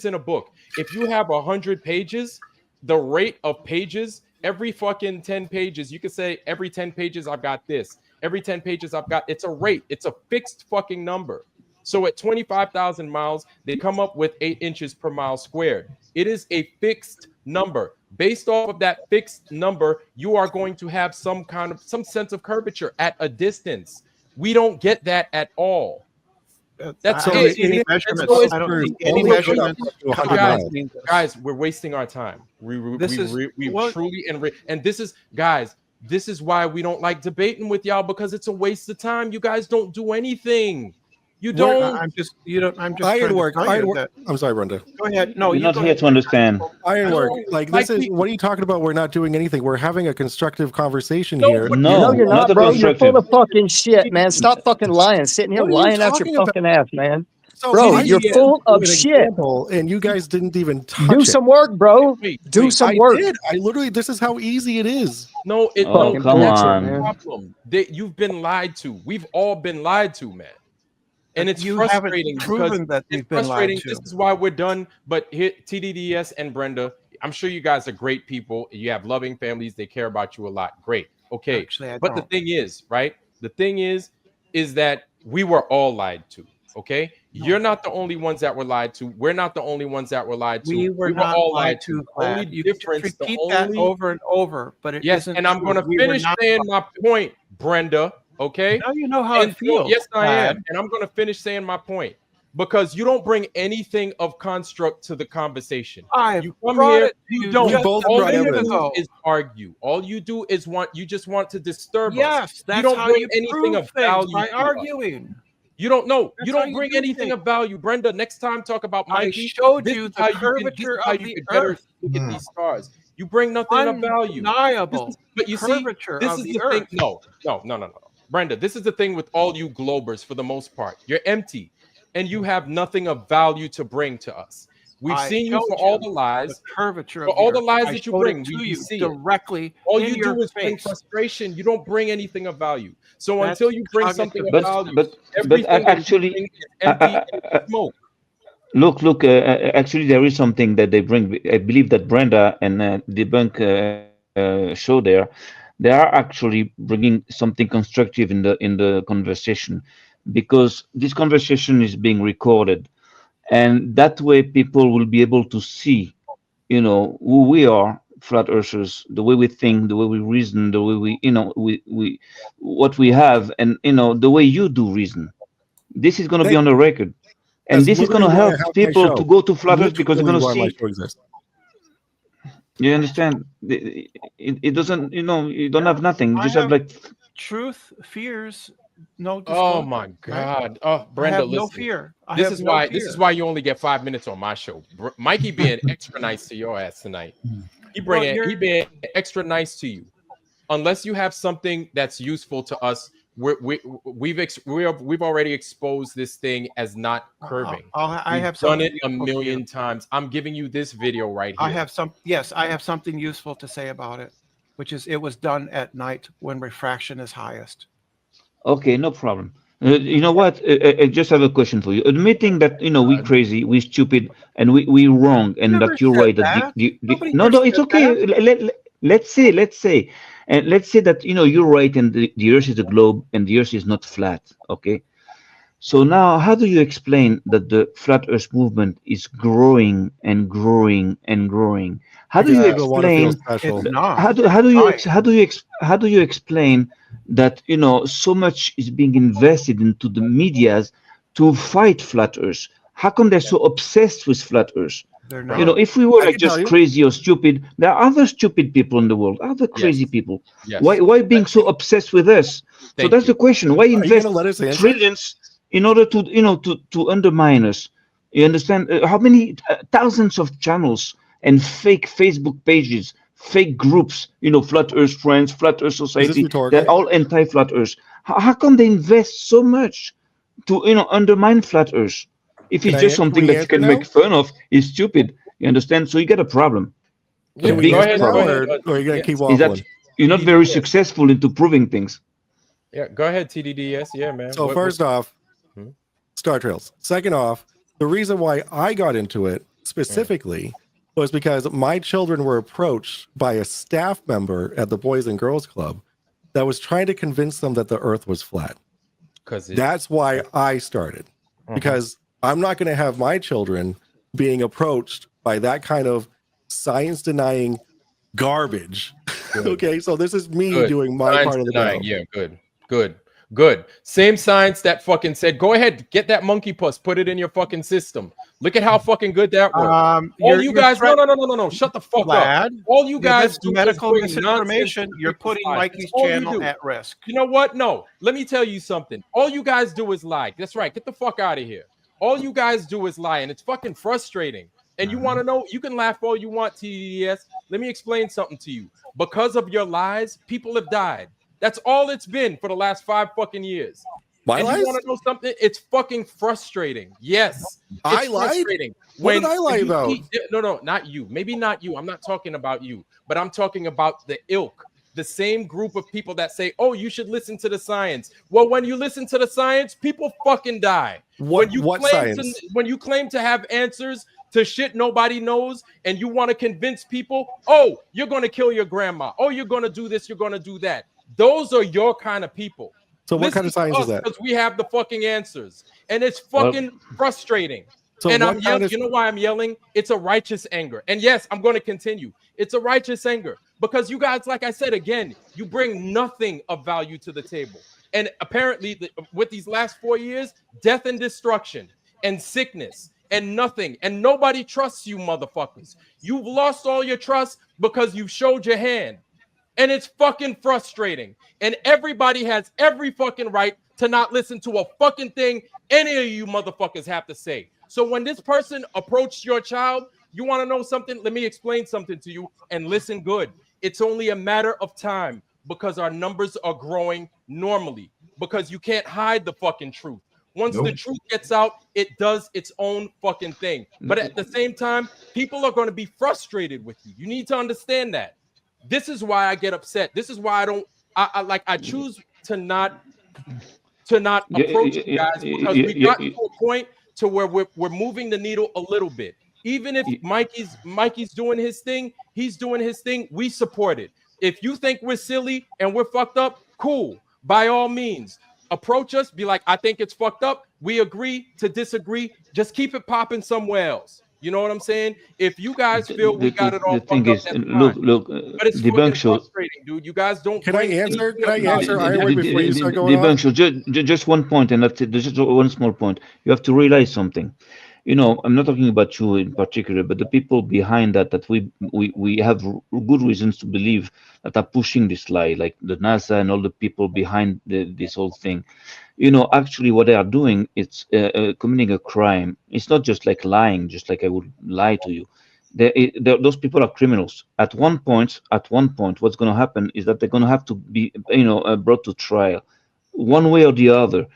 in a book. If you have 100 pages, the rate of pages every fucking 10 pages, you could say every 10 pages I've got this. Every 10 pages I've got. It's a rate. It's a fixed fucking number. So at 25,000 miles, they come up with 8 inches per mile squared. It is a fixed number. Based off of that fixed number, you are going to have some sense of curvature at a distance. We don't get that at all. That's I don't it. see any That's measurements. always I don't true. see any Only good measurements. up to 100 Guys, miles. guys, we're wasting our time. We truly and this is, guys, this is why we don't like debating with y'all, because it's a waste of time. You guys don't do anything. You don't. I'm just Ironwork. trying to tell you that. I'm sorry, Brenda. Go ahead. No, We're you not go here ahead. to understand. Ironwork. No, Like like this is we- what are you talking about? We're not doing anything. We're having a constructive conversation No, here. but No, you're Not not, a bro. You're full constructive. of fucking shit, man. Stop fucking lying. Sitting here What are you lying out your talking about? fucking ass, man. So Bro, I you're gave full you of an shit. example, and you guys didn't even touch Do it. some work, bro. Wait, Do some I work. did. I literally. This is how easy it is. No, Oh, Fucking come bullshit, on. man. problem. You've been lied to. We've all been lied to, man. And it's You haven't frustrating because proven that it's we've been lied frustrating. to. This is why we're done. But here, TDDS and Brenda, I'm sure you guys are great people. You have loving families. They care about you a lot. Great. Okay. Actually, I But the don't. thing is, right? The thing is that we were all lied to. Okay. You're not the only ones that were lied to. We're not the only ones that were lied to. We were not all lied to, Only Vlad. You can difference. just The repeat only that over and over, but it yes, isn't and I'm true. going to We were finish not saying lied. my point, Brenda. Okay. Now you know how And it feels. yes, I am. Vlad. And I'm going to finish saying my point, because you don't bring anything of construct to the conversation. I You come brought here, it to you you don't. just both a All brought you minute evidence. do ago. is argue. All you do is you just want to disturb us. Yes, You that's don't how bring you anything prove of things, value by to us. arguing. You don't know. That's You how don't you bring do anything things. of value, Brenda. Next time, talk about I Mikey. showed This you is the how you curvature of the can better earth. look at these stars. You bring nothing of value. Undeniable But you see, curvature this of is the the earth. thing. No. Brenda, this is the thing with all you globers for the most part. You're empty and you have nothing of value to bring to us. We've I seen you showed for all you the lies. the curvature For of the all the earth. lies I that you showed bring, it to we you see it. directly All in you your do is bring face. frustration. You don't bring anything of value. So That's until you bring cognitive something of But value, but everything that you actually, bring is empty and smoke. look. Actually, there is something that they bring. I believe that Brenda and Debunk show there. they are actually bringing something constructive in the conversation, because this conversation is being recorded, and that way people will be able to see, who we are, flat earthers, the way we think, the way we reason, the way we what we have, and the way you do reason. This is going to be Thank on the record, and That's this is going literally to why I help have my people to show. go to flat earth, because they're Literally going to why my see. show exists. You understand? It doesn't. You don't have nothing. You just have like. Truth fears no Oh disclosure. my right? God. Oh, I Brenda, have no listen. fear. I This have is no why fear. you only get 5 minutes on my show. Mikey being extra nice to your ass tonight. He being extra nice to you. Unless you have something that's useful to us, we've already exposed this thing as not curving. I have done something it a useful to million you. times. I'm giving you this video right here. I have something useful to say about it, which is it was done at night when refraction is highest. Okay, no problem. You know what? I just have a question for you. Admitting that we crazy, we stupid, and we wrong, and Never that you're said right. That that. Nobody no, here no, it's said okay. that. Let's say, and let's say that you're right, and the Earth is a globe, and the Earth is not flat. Okay. So now, how do you explain that the flat Earth movement is growing and growing and growing? How do Because you people want to feel explain? special. It's not. How do you explain that so much is being invested into the medias to fight flat Earth? How come they're so obsessed with flat Earth? They're not. If we were I like can tell just you. crazy or stupid, there are other stupid people in the world, other crazy Yes. people. Yes. Why being so obsessed with us? So Thank that's you. the question. Why Are you invest going to let us answer? trillions in order to to undermine us? You understand? How many thousands of channels and fake Facebook pages, fake groups, Flat Earth Friends, Flat Earth Is this Society, they're rhetorical? all anti-Flat Earth. How come they invest so much to undermine Flat Earth? If Can it's I just something can we that you answer can now? make fun of, it's stupid. You understand? So you get a problem. A Yeah, Can we big answer go now, problem. ahead. or are you going to keep Is that waffling? you're not very successful into proving things. Yeah, go ahead, TDDS. Yeah, man. So first off, Hmm? Star Trails. Second off, the reason why I got into it specifically was because my children were approached by a staff member at the Boys and Girls Club that was trying to convince them that the earth was flat. Because That's why I started, because I'm not going to have my children being approached by that kind of science denying garbage. Okay, so this is me doing my Science part of the denying. job. Yeah, good. Same science that fucking said, go ahead, get that monkey puss, put it in your fucking system. Look at how fucking good that worked. All you guys, no, shut the fuck up. All you guys That's do medical is bring nonsense misinformation. to You're people's putting lives. Mikey's That's all you channel do. at risk. You know what? No, let me tell you something. All you guys do is lie. That's right. Get the fuck out of here. All you guys do is lie, and it's fucking frustrating. And you want to know? You can laugh all you want, TDS. Let me explain something to you. Because of your lies, people have died. That's all it's been for the last 5 fucking years. My and lies? you want to know something? It's fucking frustrating. Yes, it's I lied? frustrating. What did I lie about? No, not you. Maybe not you. I'm not talking about you, but I'm talking about the ilk. The same group of people that say, "Oh, you should listen to the science." Well, when you listen to the science, people fucking die. What science? When you claim to have answers to shit nobody knows, and you want to convince people, "Oh, you're going to kill your grandma. Oh, you're going to do this. You're going to do that." Those are your kind of people. So what kind of science is that? Because we have the fucking answers, and it's fucking frustrating. So and I'm yelling. of... You know why I'm yelling? It's a righteous anger. And yes, I'm going to continue. It's a righteous anger because you guys, like I said again, you bring nothing of value to the table. And apparently, with these last 4 years, death and destruction and sickness and nothing, and nobody trusts you, motherfuckers. You've lost all your trust because you showed your hand. And it's fucking frustrating. And everybody has every fucking right to not listen to a fucking thing any of you motherfuckers have to say. So when this person approached your child, you want to know something? Let me explain something to you and listen good. It's only a matter of time because our numbers are growing normally because you can't hide the fucking truth. Once the truth gets out, it does its own fucking thing. But at the same time, people are going to be frustrated with you. You need to understand that. This is why I get upset. This is why I choose to not approach you guys because we've gotten to a point to where we're moving the needle a little bit. Even if Mikey's doing his thing, he's doing his thing. We support it. If you think we're silly and we're fucked up, cool. By all means, approach us. Be like, I think it's fucked up. We agree to disagree. Just keep it popping somewhere else. You know what I'm saying? If you guys feel we got it all The thing fucked up, is, that's look, fine. look, But it's Debunk fucking show. frustrating, dude. You guys don't. Can I bring answer? anything Can I about answer it. Ironwork before you start going Debunk off? show. Just one point, and that's it. Just one small point. You have to realize something. You know, I'm not talking about you in particular, but the people behind that we have good reasons to believe that are pushing this lie, like the NASA and all the people behind this whole thing. You know, actually what they are doing, it's committing a crime. It's not just like lying, just like I would lie to you. Those people are criminals. At one point, what's going to happen is that they're going to have to be, brought to trial, one way or the other,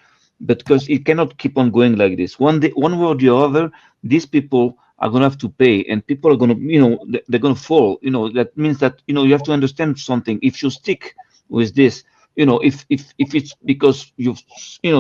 because it cannot keep on going like this. One way or the other, these people are going to have to pay, and people are going to, they're going to fall. You know, that means that, you have to understand something. If you stick with this, if it's because you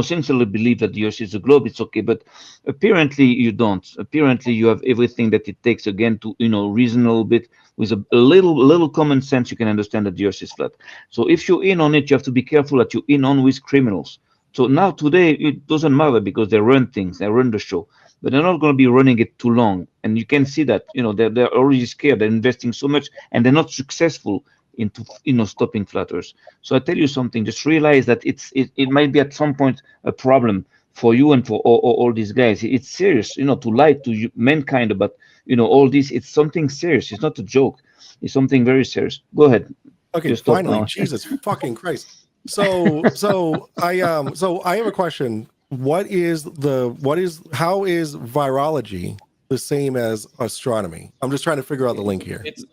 sincerely believe that the Earth is a globe, it's okay. But apparently you don't. Apparently you have everything that it takes, again, to reason a little bit with a little common sense. You can understand that the Earth is flat. So if you're in on it, you have to be careful that you're in on with criminals. So now today it doesn't matter because they run things, they run the show, but they're not going to be running it too long. And you can see that they're already scared. They're investing so much, and they're not successful into stopping flat Earth. So I tell you something, just realize that it might be at some point a problem for you and for all these guys. It's serious, to lie to mankind about all this. It's something serious. It's not a joke. It's something very serious. Go ahead. Okay, finally, Jesus fucking Christ. So I have a question. How is virology the same as astronomy? I'm just trying to figure out the link here. It's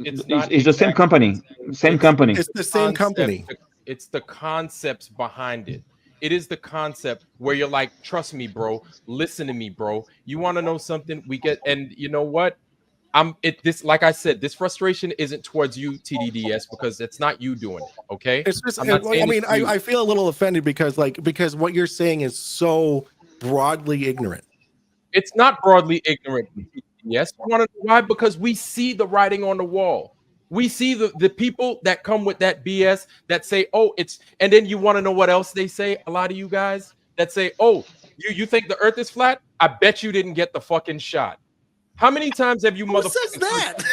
the same company. Same company. It's the same company. It's the concepts behind it. It is the concept where you're like, trust me, bro. Listen to me, bro. You want to know something? We get, and you know what? Like I said, this frustration isn't towards you, TDDS, because it's not you doing it. Okay. It's just, I feel a little offended because what you're saying is so broadly ignorant. It's not broadly ignorant. Yes. You want to know why? Because we see the writing on the wall. We see the people that come with that BS that say, oh, and then you want to know what else they say? A lot of you guys that say, oh, you think the earth is flat? I bet you didn't get the fucking shot. How many times have you Who says that?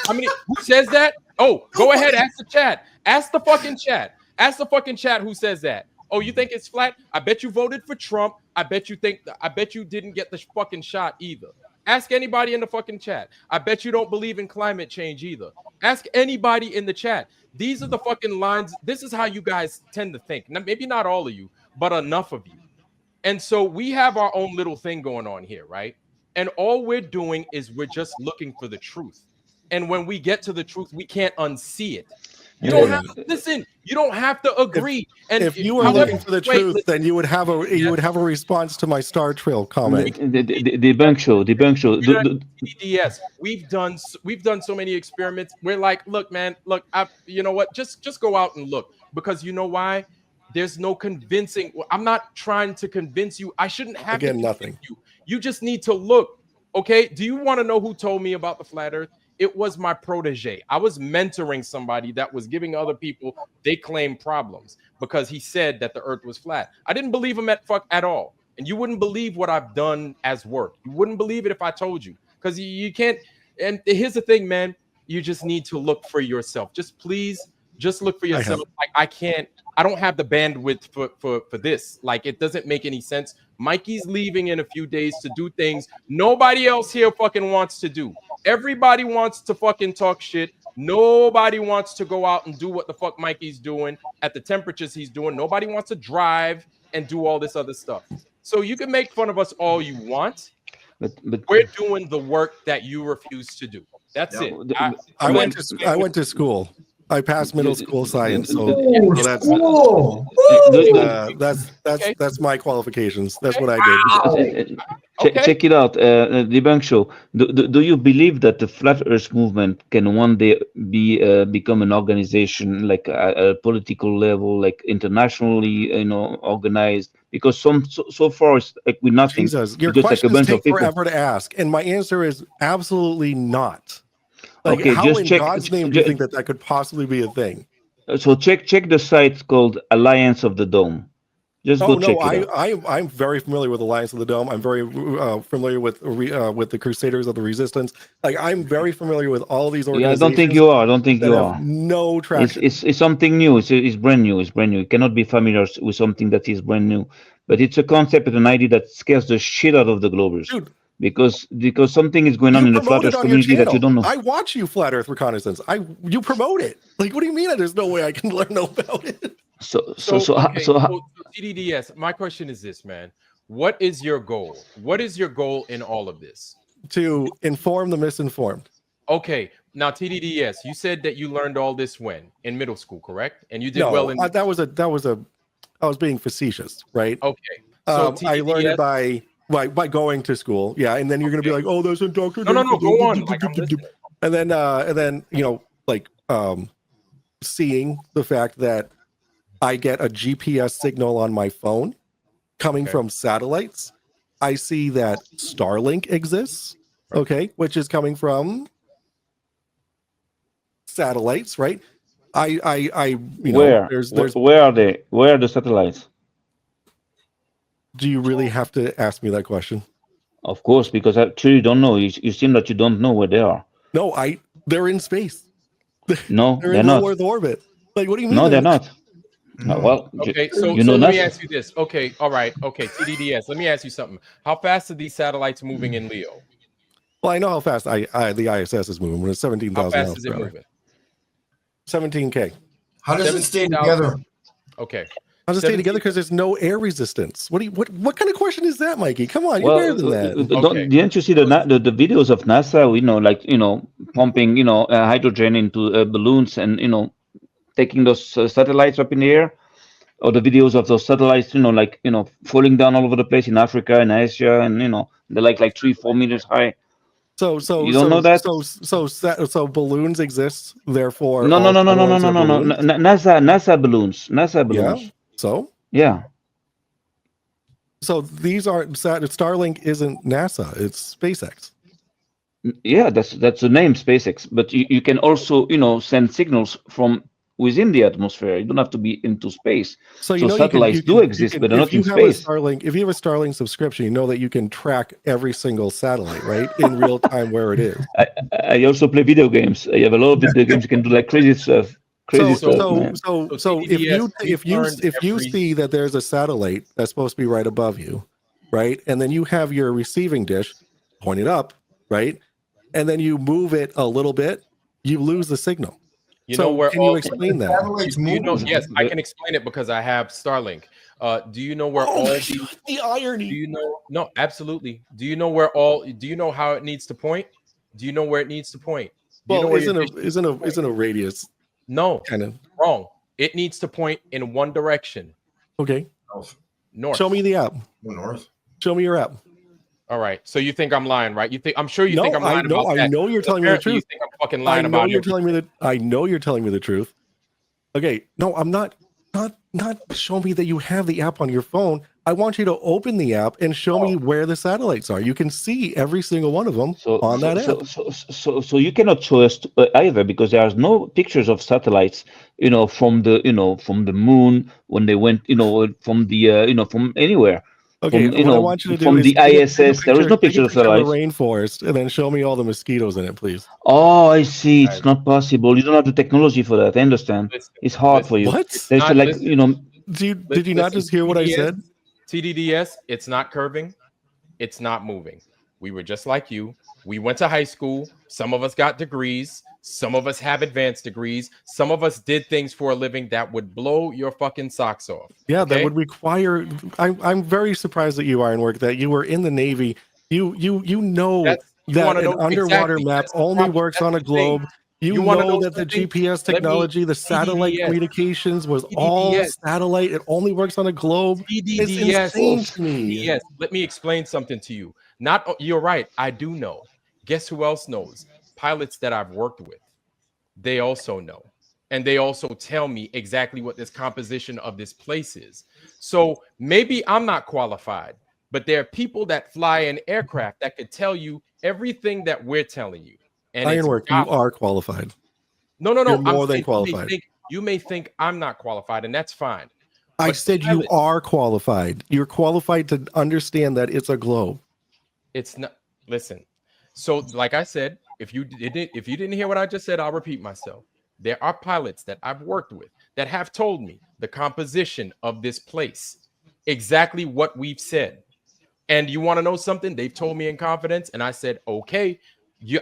Who says that? Oh, go ahead, ask the chat. Ask the fucking chat. Ask the fucking chat who says that. Oh, you think it's flat? I bet you voted for Trump. I bet you didn't get the fucking shot either. Ask anybody in the fucking chat. I bet you don't believe in climate change either. Ask anybody in the chat. These are the fucking lines. This is how you guys tend to think. Now, maybe not all of you, but enough of you. And so we have our own little thing going on here, right? And all we're doing is we're just looking for the truth. And when we get to the truth, we can't unsee it. You don't have to listen. You don't have to agree. If you were looking for the truth, then you would have a response to my Star Trail comment. The bank show. Yes, we've done so many experiments. We're like, look, man, you know what? Just go out and look, because you know why? There's no convincing. I'm not trying to convince you. I shouldn't have to convince you. You just need to look. Okay. Do you want to know who told me about the flat Earth? It was my protege. I was mentoring somebody that was giving other people, they claim, problems because he said that the earth was flat. I didn't believe him at all. And you wouldn't believe what I've done as work. You wouldn't believe it if I told you, because you can't. And here's the thing, man. You just need to look for yourself. Just look for yourself. I don't have the bandwidth for this. Like, it doesn't make any sense. Mikey's leaving in a few days to do things nobody else here fucking wants to do. Everybody wants to fucking talk shit. Nobody wants to go out and do what the fuck Mikey's doing at the temperatures he's doing. Nobody wants to drive and do all this other stuff. So you can make fun of us all you want, but we're doing the work that you refuse to do. That's it. I went to school. I passed middle school science, so that's my qualifications. That's what I did. Check it out, Debunk show. Do you believe that the Flat Earth movement can one day become an organization, like a political level, like internationally, organized? Because so far it's like with nothing. Jesus, your questions take forever to ask, and my answer is absolutely not. Like, okay, how just in check. God's name do you think that could possibly be a thing? So check the site called Alliance of the Dome. Just Oh go check no, it out. I'm very familiar with Alliance of the Dome. I'm very familiar with the Crusaders of the Resistance. Like I'm very familiar with all these Yeah, I don't think organizations you are. I don't think that you have are. no traction. It's something new. It's brand new. It's brand new. You cannot be familiar with something that is brand new. But it's a concept and an idea that scares the shit out of the Globers. Dude, Because something is going on you in the promote flat it Earth on your community that you channel. don't know. I watch you, Flat Earth Reconnaissance. You promote it. Like, what do you mean? There's no way I can learn about it. So TDDS, my question is this, man. What is your goal? What is your goal in all of this? To inform the misinformed. Okay, now TDDS, you said that you learned all this when? In middle school, correct? And you did well in that was I was being facetious, right? Okay. So I learned it by going to school. Yeah, and then you're gonna be like, oh, there's indoctrination. No, go on. Like, I'm listening. And then seeing the fact that I get a GPS signal on my phone coming from satellites. I see that Starlink exists, okay, which is coming from satellites, right? Where are they? Where are the satellites? Do you really have to ask me that question? Of course, because I truly don't know. You seem that you don't know where they are. No, they're in space. No, they're they're in not. low Earth orbit. Like, what do you mean? No, they're not. No. Well, okay, so let me ask you this. Okay, all right. Okay, TDDS, let me ask you something. How fast are these satellites moving in Leo? Well, I know how fast the ISS is moving. When it's 17,000 How miles fast is it moving? 17K. How does it stay together? Okay. How does it stay together? Because there's no air resistance. What kind of question is that, Mikey? Come on, you're better than that. Didn't you see the videos of NASA? Pumping hydrogen into balloons and taking those satellites up in the air, or the videos of those satellites, falling down all over the place in Africa and Asia, and they're like 3-4 meters high. So you don't know that? So balloons exist, therefore. No. NASA balloons. Yeah. So. Yeah. So these aren't Starlink. Isn't NASA? It's SpaceX. Yeah, that's the name, SpaceX. But you can also send signals from within the atmosphere. You don't have to be into space. So satellites do exist, but they're not in space. If you have a Starlink subscription, you know that you can track every single satellite, right, in real time where it is. I also play video games. I have a lot of video games. You can do like crazy stuff. So if you see that there's a satellite that's supposed to be right above you, right, and then you have your receiving dish pointed up, right, and then you move it a little bit, you lose the signal. Can you explain that? Yes, I can explain it because I have Starlink. Do you know where all the irony? Do you know? No, absolutely. Do you know how it needs to point? Do you know where it needs to point? Isn't a radius? No, kind of wrong. It needs to point in one direction. Okay. North. Show me the app. North. Show me your app. All right. So you think I'm lying, right? I'm sure you think I'm lying about that. I know you're telling me the truth. You think I'm fucking lying about it. I know you're telling me the truth. Okay. No, I'm not show me that you have the app on your phone. I want you to open the app and show me where the satellites are. You can see every single one of them on that app. So you cannot show us either, because there's no pictures of satellites, from the moon when they went, from anywhere. Okay, what I want you to do from is the ISS, there is no picture of satellites. The rainforest, and then show me all the mosquitoes in it, please. Oh, I see. It's not possible. You don't have the technology for that. I understand. It's hard for you. What? Did you not just hear what I said? TDDS, it's not curving. It's not moving. We were just like you. We went to high school. Some of us got degrees. Some of us have advanced degrees. Some of us did things for a living that would blow your fucking socks off. Yeah, that would require. I'm very surprised at you, Ironwork, that you were in the Navy. You know that an underwater map only works on a globe. You know that the GPS technology, the satellite communications was all satellite. It only works on a globe. It's insane to me. Yes, let me explain something to you. You're right. I do know. Guess who else knows? Pilots that I've worked with. They also know. And they also tell me exactly what this composition of this place is. So maybe I'm not qualified, but there are people that fly an aircraft that could tell you everything that we're telling you. And Ironwork, you are qualified. No. You're more than qualified. You may think I'm not qualified, and that's fine. I But said you are qualified. You're qualified to understand that it's a globe. It's not. Listen. So, like I said, if you didn't hear what I just said, I'll repeat myself. There are pilots that I've worked with that have told me the composition of this place, exactly what we've said. And you want to know something? They've told me in confidence, and I said, okay.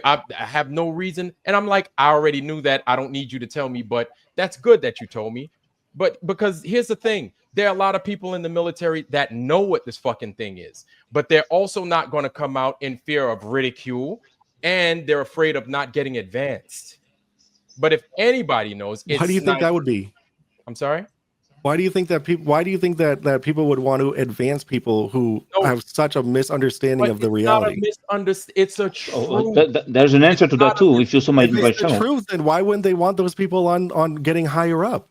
I have no reason. And I'm like, I already knew that. I don't need you to tell me, but that's good that you told me. But because here's the thing, there are a lot of people in the military that know what this fucking thing is, but they're also not going to come out in fear of ridicule, and they're afraid of not getting advanced. But if anybody knows, Why do you think that would be? I'm sorry? Why do you think that people would want to advance people who have such a misunderstanding of the reality? It's a truth. There's an answer to that too. If you saw my channel. Truth, then why wouldn't they want those people on getting higher up?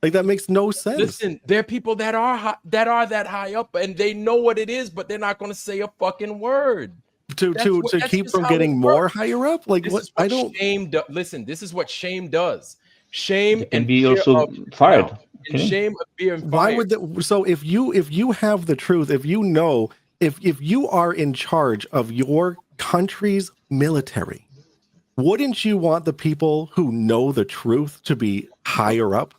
Like, that makes no sense. Listen, there are people that are that high up, and they know what it is, but they're not going to say a fucking word to keep from getting more higher up. Like, what? I don't. Listen, this is what shame does. Shame can be also fired. And shame of being fired. Why would so if you have the truth, if you know, if you are in charge of your country's military, wouldn't you want the people who know the truth to be higher up?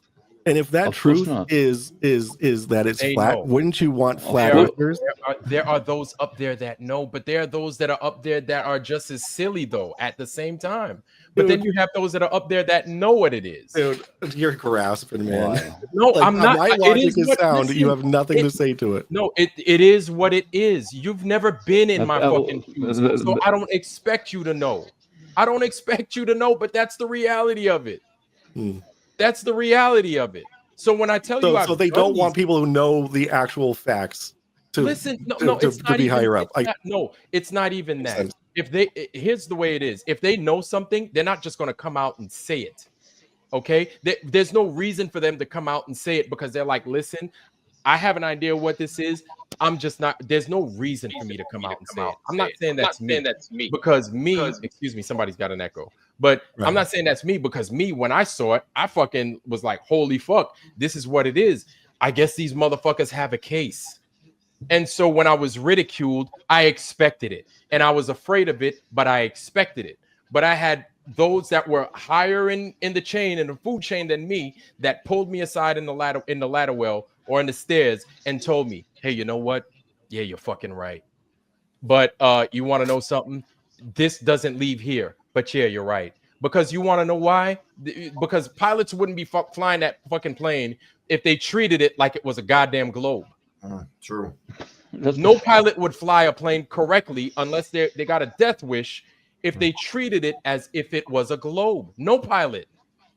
And if that truth is that it's flat, wouldn't you want flat earthers? There are those up there that know, but there are those that are up there that are just as silly though at the same time. But then you have those that are up there that know what it is. Dude, you're grasping, man. Wow. No, like, I'm not. My logic is sound. Listen, you have nothing to say to it. No, it is what it is. You've never been in my fucking shoes, so I don't expect you to know. I don't expect you to know, but that's the reality of it. That's the reality of it. So when I tell you, so they don't want people who know the actual facts to listen. To be higher up. No, it's not even that. Here's the way it is. If they know something, they're not just going to come out and say it. Okay, there's no reason for them to come out and say it because they're like, listen, I have an idea what this is. I'm just not. There's no reason for me to come out and say it. I'm not saying that's me because excuse me, somebody's got an echo. But I'm not saying that's me because when I saw it, I fucking was like, holy fuck, this is what it is. I guess these motherfuckers have a case. And so when I was ridiculed, I expected it. And I was afraid of it, but I expected it. But I had those that were higher in the chain, in the food chain than me, that pulled me aside in the ladder well or in the stairs and told me, hey, you know what? Yeah, you're fucking right. But you want to know something? This doesn't leave here. But yeah, you're right. Because you want to know why? Because pilots wouldn't be flying that fucking plane if they treated it like it was a goddamn globe. True. No pilot would fly a plane correctly unless they got a death wish if they treated it as if it was a globe. No pilot.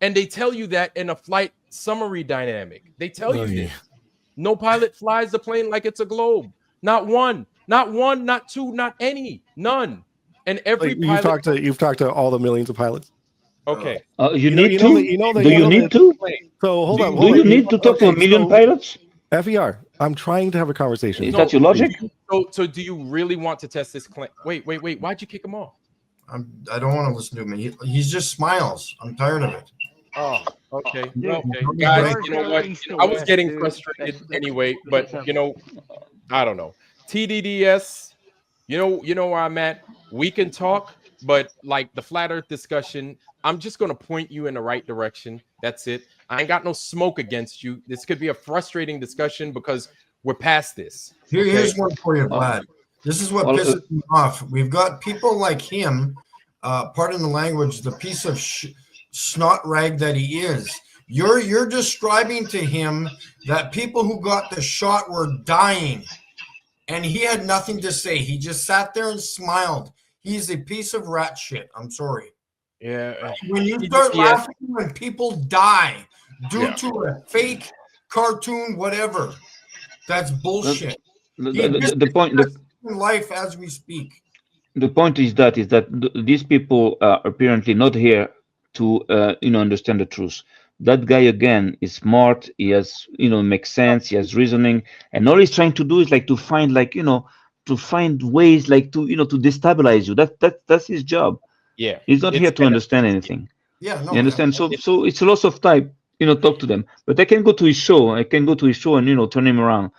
And they tell you that in a flight summary dynamic. They tell you this. No pilot flies the plane like it's a globe. Not one, not two, not any, none. And every pilot, you've talked to all the millions of pilots. Okay. You need to. Do you need to? So hold on. Do you need to talk to a million pilots? FER, I'm trying to have a conversation. Is that your logic? So do you really want to test this claim? Wait. Why'd you kick him off? I don't want to listen to him. He just smiles. I'm tired of it. Oh, okay. Okay. Guys, you know what? I was getting frustrated anyway, but I don't know. TDDS, you know where I'm at. We can talk, but like the flat earth discussion, I'm just going to point you in the right direction. That's it. I ain't got no smoke against you. This could be a frustrating discussion because we're past this. Here's one for you, Vlad. This is what pisses me off. We've got people like him, pardon the language, the piece of snot rag that he is. You're describing to him that people who got the shot were dying, and he had nothing to say. He just sat there and smiled. He's a piece of rat shit. I'm sorry. Yeah. When you start laughing when people die due to a fake cartoon, whatever, that's bullshit. The point. In life as we speak. The point is that these people are apparently not here to understand the truth. That guy again is smart. He has makes sense. He has reasoning, and all he's trying to do is like to find ways like to destabilize you. That's his job. Yeah, he's not here to understand anything. Yeah, no, you understand. So it's a loss of time. talk to them. But I can go to his show. I can go to his show and turn him around.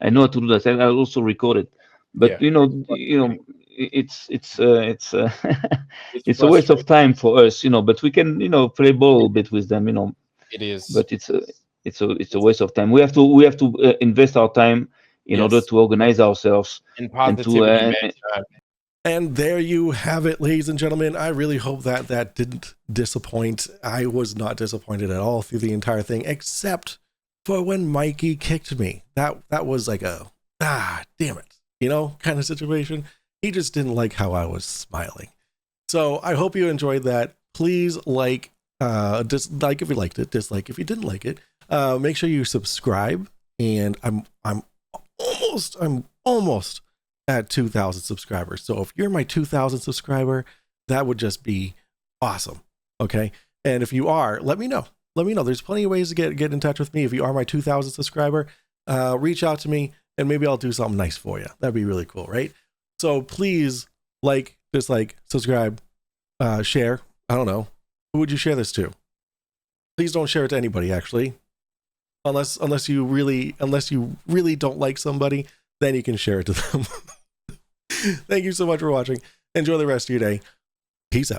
I know how to do that. I'll also record it. But it's it's it's a waste of time for us, but we can play ball a bit with them, It is. But it's a waste of time. We have to invest our time in order to organize ourselves and positivity. And there you have it, ladies and gentlemen. I really hope that didn't disappoint. I was not disappointed at all through the entire thing, except for when Mikey kicked me. That was like a damn it, kind of situation. He just didn't like how I was smiling. So I hope you enjoyed that. Please dislike if you liked it, dislike if you didn't like it. Make sure you subscribe. And I'm almost at 2,000 subscribers. So if you're my 2,000 subscriber, that would just be awesome. Okay. And if you are, let me know. There's plenty of ways to get in touch with me. If you are my 2,000 subscriber, reach out to me and maybe I'll do something nice for you. That'd be really cool, right? So please dislike, subscribe, share. I don't know. Who would you share this to? Please don't share it to anybody, actually. Unless you really don't like somebody, then you can share it to them. Thank you so much for watching. Enjoy the rest of your day. Peace out.